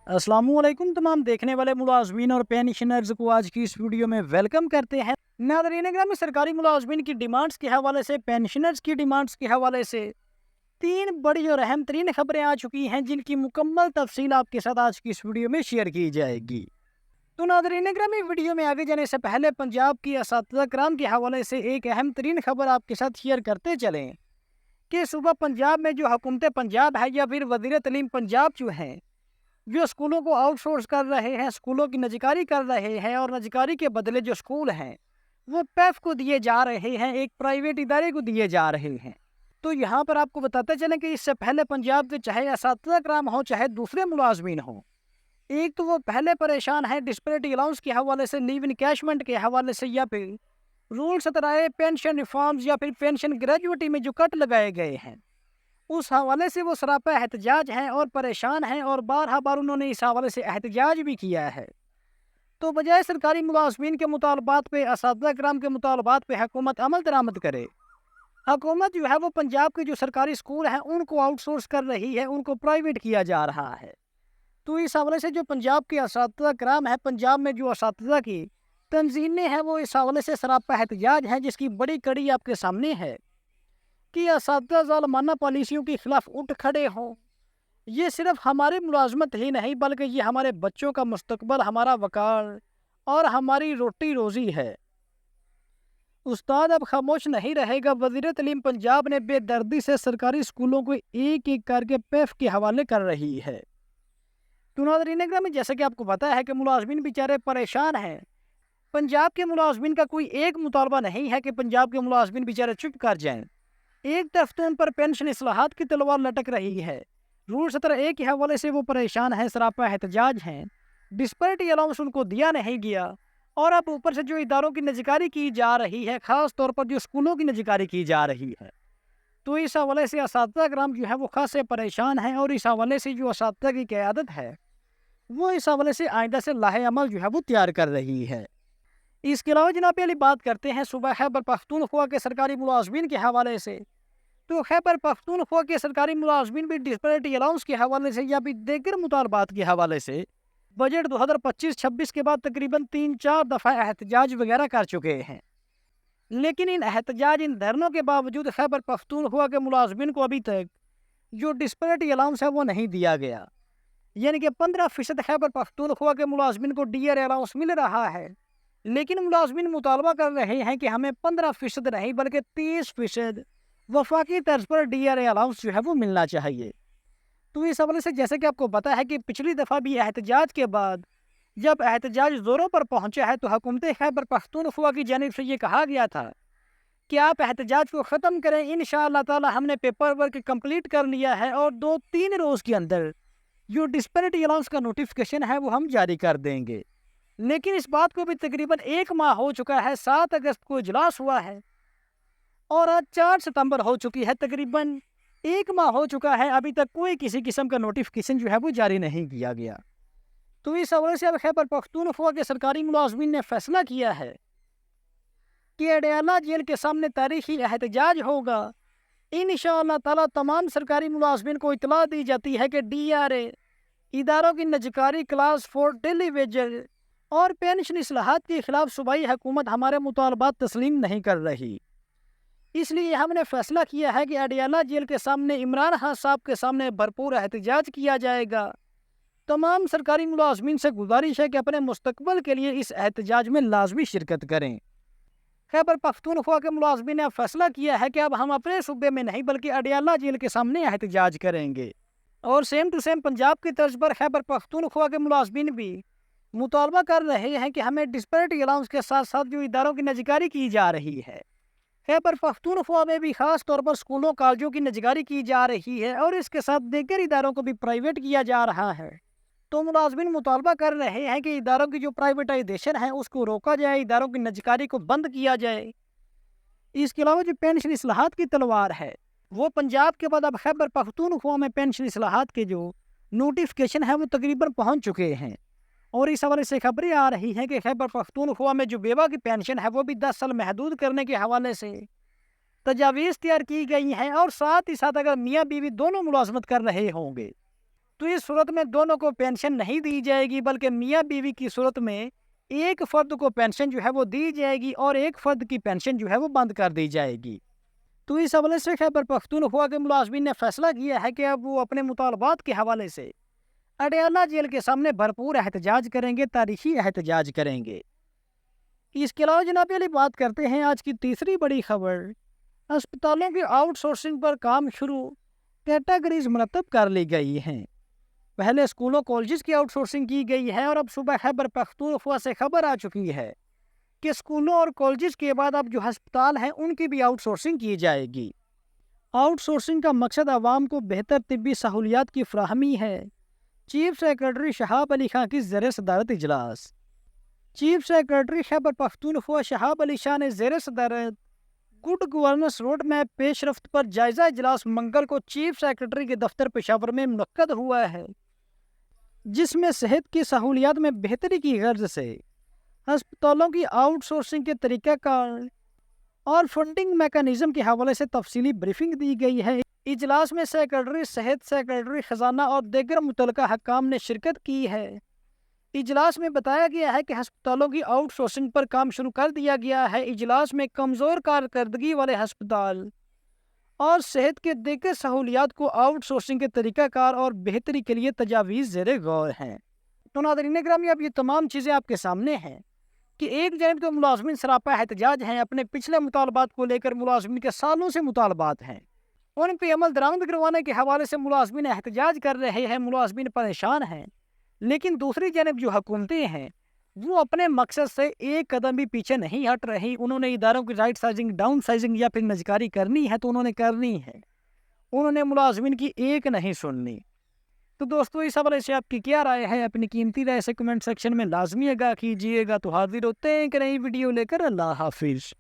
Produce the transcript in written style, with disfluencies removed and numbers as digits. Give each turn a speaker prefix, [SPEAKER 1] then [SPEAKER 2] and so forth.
[SPEAKER 1] अस्सलाम वालेकुम तमाम देखने वाले मुलाजमीन और पेंशनर्स को आज की इस वीडियो में वेलकम करते हैं। नाज़रीन ग्रामी, सरकारी मुलाजमीन की डिमांड्स के हवाले से, पेंशनर्स की डिमांड्स के हवाले से तीन बड़ी और अहम तरीन खबरें आ चुकी हैं, जिनकी मुकम्मल तफसील आपके साथ आज की इस वीडियो में शेयर की जाएगी। तो नाज़रीन ग्रामी, वीडियो में आगे जाने से पहले पंजाब की असातिज़ा कराम के हवाले से एक अहम तरीन खबर आपके साथ शेयर करते चलें कि सुबह पंजाब में जो हुकूमत पंजाब है या फिर वज़ीर तालीम पंजाब जो हैं, जो स्कूलों को आउटसोर्स कर रहे हैं, स्कूलों की नजकारी कर रहे हैं और नजकारी के बदले जो स्कूल हैं वो पैफ को दिए जा रहे हैं, एक प्राइवेट इदारे को दिए जा रहे हैं। तो यहाँ पर आपको बताते चलें कि इससे पहले पंजाब के चाहे असातिज़ा कराम हो चाहे दूसरे मुलाजमीन हो, एक तो वो पहले परेशान है डिस्पैरिटी अलाउंस के हवाले से, लीव इनकैशमेंट के हवाले से, या फिर रूल 17 पेंशन रिफॉर्म्स या फिर पेंशन ग्रेजुएटी में जो कट लगाए गए हैं उस हवाले से वो सरापा एहतजाज हैं और परेशान हैं, और बारहा बार उन्होंने इस हवाले से एहतजाज भी किया है। तो बजाय सरकारी मुलाजमीन के मुतालबात पे, असातिज़ा कराम के मुतालबात पे हुकूमत अमल दरामद करे, हुकूमत जो है वो पंजाब के जो सरकारी स्कूल हैं उनको आउटसोर्स कर रही है, उनको प्राइवेट किया जा रहा है। तो इस हवाले से जो पंजाब के असातिज़ा कराम है, पंजाब में जो असातिज़ा की तंजीमें हैं, वो इस हवाले से सरापा एहतजाज हैं, जिसकी बड़ी कड़ी आपके सामने है कि असातिज़ा ज़ालिमाना पॉलिसियों के खिलाफ उठ खड़े हों। ये सिर्फ हमारी मुलाजमत ही नहीं बल्कि ये हमारे बच्चों का मुस्तकबल, हमारा वकार और हमारी रोटी रोज़ी है। उस्ताद अब खामोश नहीं रहेगा। वज़ीर तालीम पंजाब ने बेदर्दी से सरकारी स्कूलों को एक एक करके पैफ के हवाले कर रही है। तो नाज़रीन ग्रामी, जैसे कि आपको पता है कि मुलाजमीन बेचारे परेशान हैं। पंजाब के मुलाजमीन का कोई एक मुतालबा नहीं है कि पंजाब के मुलाजमीन बेचारे चुप कर जाएं। एक तरफ तो उन पर पेंशन इस्लाहात की तलवार लटक रही है, रूल 17 के हवाले से वो परेशान है, सरापा एहतजाज हैं, डिस्पैरिटी अलाउंस उनको दिया नहीं गया, और अब ऊपर से जो इदारों की नजकारी की जा रही है, ख़ास तौर पर जो स्कूलों की नजकारी की जा रही है, तो इस हवाले से असातिज़ा कराम जो है वो खासे परेशान हैं। और इस हवाले से जो असातिज़ा की क़यादत है वो इस हवाले से आइंदा से लाहे अमल जो है वो तैयार कर रही है। इसके अलावा जनाब पहले बात करते हैं सुबह खैबर पख्तूनख्वा के सरकारी मुलाजमीन के हवाले से। तो खैबर पख्तूनख्वा के सरकारी मुलाजमीन भी डिस्पैरिटी अलाउंस के हवाले से या भी दीगर मुतालबात के हवाले से बजट 2025-26 के बाद तकरीबन 3-4 दफ़ा एहतजाज वगैरह कर चुके हैं। लेकिन इन एहतजाज, इन धरनों के बावजूद खैबर पख्तूनख्वा के मुलाजमीन को अभी तक जो डिस्पैरिटी अलाउंस है वो नहीं दिया गया। यानी कि 15% खैबर पख्तूनख्वा के मुलाजमीन को DRA अलाउंस मिल रहा है, लेकिन मुलाजमीन मुतालबा कर रहे हैं कि हमें 15% नहीं बल्कि 30% वफाकी तर्ज पर DRA अलाउंस जो है वो मिलना चाहिए। तो इस हवाले से जैसे कि आपको पता है कि पिछली दफ़ा भी एहतजाज के बाद जब एहतजाज ज़ोरों पर पहुंचा है तो हुकूमत खैबर पख्तूनख्वा की जानिब से ये कहा गया था कि आप एहतजाज को ख़त्म करें, इंशाअल्लाह ताला हमने पेपर वर्क कंप्लीट कर लिया है और 2-3 रोज़ के अंदर जो डिस्पैरिटी अलाउंस का नोटिफिकेशन है वो हम जारी कर देंगे। लेकिन इस बात को भी तकरीबन 1 माह हो चुका है। 7 अगस्त को इजलास हुआ है और आज 4 सितंबर हो चुकी है, तकरीबन 1 माह हो चुका है, अभी तक कोई किसी किस्म का नोटिफिकेशन जो है वो जारी नहीं किया गया। तो इस हवाले से अब खैबर पख्तूनख्वा के सरकारी मुलाजमीन ने फैसला किया है कि अडयाला जेल के सामने तारीखी एहतजाज होगा। इंशाअल्लाह ताला तमाम सरकारी मुलाजमीन को इतला दी जाती है कि DRA, इदारों की नजकारी, क्लास 4 डेली वेजेस और पेंशन इस्लाहात के खिलाफ सूबाई हुकूमत हमारे मुतालबात तस्लीम नहीं कर रही। इसलिए हमने फैसला किया है कि अडयाला जेल के सामने इमरान खान साहब के सामने भरपूर एहतजाज किया जाएगा। तमाम सरकारी मुलाजमीन से गुजारिश है कि अपने मुस्तकबल के लिए इस एहतजाज में लाजमी शिरकत करें। खैबर पख्तूनख्वा के मुलाजमीन ने अब फैसला किया है कि अब हम अपने सूबे में नहीं बल्कि अडयाला जेल के सामने एहतजाज करेंगे। और सेम टू सेम पंजाब की तर्ज पर खैबर पख्तूनख्वा के मुलाजमीन भी मुतालबा कर रहे हैं कि हमें डिस्पैरिटी अलाउंस के साथ साथ जो इदारों की नजकारी की जा रही है, खैबर पख्तूनख्वा में भी खास तौर पर स्कूलों कॉलेजों की नजकारी की जा रही है और इसके साथ दीगर इदारों को भी प्राइवेट किया जा रहा है। तो मुलाजमीन मुतालबा कर रहे हैं कि इदारों की जो प्राइवेटाइजेशन है उसको रोका जाए, इदारों की नजकारी को बंद किया जाए। इसके अलावा जो पेंशन इस्लाहात की तलवार है वो पंजाब के बाद अब खैबर पख्तूनख्वा में पेंशन इस्लाहात के जो नोटिफिकेशन है वो तकरीबन पहुंच चुके हैं। और इस हवाले से खबरें आ रही हैं कि खैबर पख्तूनख्वा में जो बेवा की पेंशन है वो भी 10 साल महदूद करने के हवाले से तजावीज़ तैयार की गई हैं। और साथ ही साथ अगर मियाँ बीवी दोनों मुलाजमत कर रहे होंगे तो इस सूरत में दोनों को पेंशन नहीं दी जाएगी, बल्कि मियाँ बीवी की सूरत में एक फर्द को पेंशन जो है वो दी जाएगी और एक फर्द की पेंशन जो है वो बंद कर दी जाएगी। तो इस हवाले से खैबर पख्तूनख्वा के मुलाजमीन ने फैसला किया है कि अब वो अपने मुतालबात के हवाले से अडयाला जेल के सामने भरपूर एहतजाज करेंगे, तारीखी एहतजाज करेंगे। इसके अलावा जनाब अली बात करते हैं आज की तीसरी बड़ी खबर। अस्पतालों की आउटसोर्सिंग पर काम शुरू, कैटेगरीज मुरतब कर ली गई हैं। पहले स्कूलों कॉलेजेस की आउटसोर्सिंग की गई है और अब सुबह खैबर पख्तूनख्वा से खबर आ चुकी है कि स्कूलों और कॉलेजेस के बाद अब जो अस्पताल हैं उनकी भी आउटसोर्सिंग की जाएगी। आउटसोर्सिंग का मकसद आवाम को बेहतर तिब्बी सहूलियात की फ्राहमी है। चीफ सेक्रेटरी शहाब अली खां की ज़ेर सदारत इजलास। चीफ सेक्रेटरी खैबर पख्तूनख्वा शहाब अली शाह ने ज़ेर सदारत गुड गवर्नेंस रोड मैप पेशरफ्त पर जायजा इजलास मंगल को चीफ सेक्रेटरी के दफ्तर पेशावर में मुनक्कद हुआ है, जिसमें सेहत की सहूलियात में बेहतरी की गर्ज से अस्पतालों की आउटसोर्सिंग के तरीक़ाकार और फंडिंग मैकेनिज्म के हवाले से तफसीली ब्रीफिंग दी गई है। इजलास में सेक्रेटरी सेहत, सेक्रेटरी खजाना और दीगर मुतल्लिका हकाम ने शिरकत की है। इजलास में बताया गया है कि अस्पतालों की आउटसोर्सिंग पर काम शुरू कर दिया गया है। इजलास में कमज़ोर कारकर्दगी वाले अस्पताल और सेहत के दीगर सहूलियात को आउटसोर्सिंग के तरीक़ाकार और बेहतरी के लिए तजावीज़ ज़ेर गौर हैं। तो नाज़रीन गिरामी, अब ये तमाम चीज़ें आपके सामने हैं कि एक जानिब तो मुलाजमीन सरापा एहतजाज हैं, अपने पिछले मुतालबात को लेकर मुलाजमीन के सालों से मुतालबात हैं, उन पर अमल दरामद करवाने के हवाले से मुलाजमीन एहतजाज कर रहे हैं, मुलाजमीन परेशान हैं। लेकिन दूसरी जानिब जो हुकूमतें हैं वो अपने मकसद से एक कदम भी पीछे नहीं हट रही। उन्होंने इदारों की राइट साइजिंग, डाउन साइजिंग या फिर नजकारी करनी है तो उन्होंने करनी है, उन्होंने मुलाजमीन की एक नहीं सुननी। तो दोस्तों, इस हवाले से आपकी क्या राय है? अपनी कीमती राय से कमेंट सेक्शन में लाजमी आगाह कीजिएगा। तो हाजिर होते हैं एक नई वीडियो लेकर। अल्लाह हाफिज़।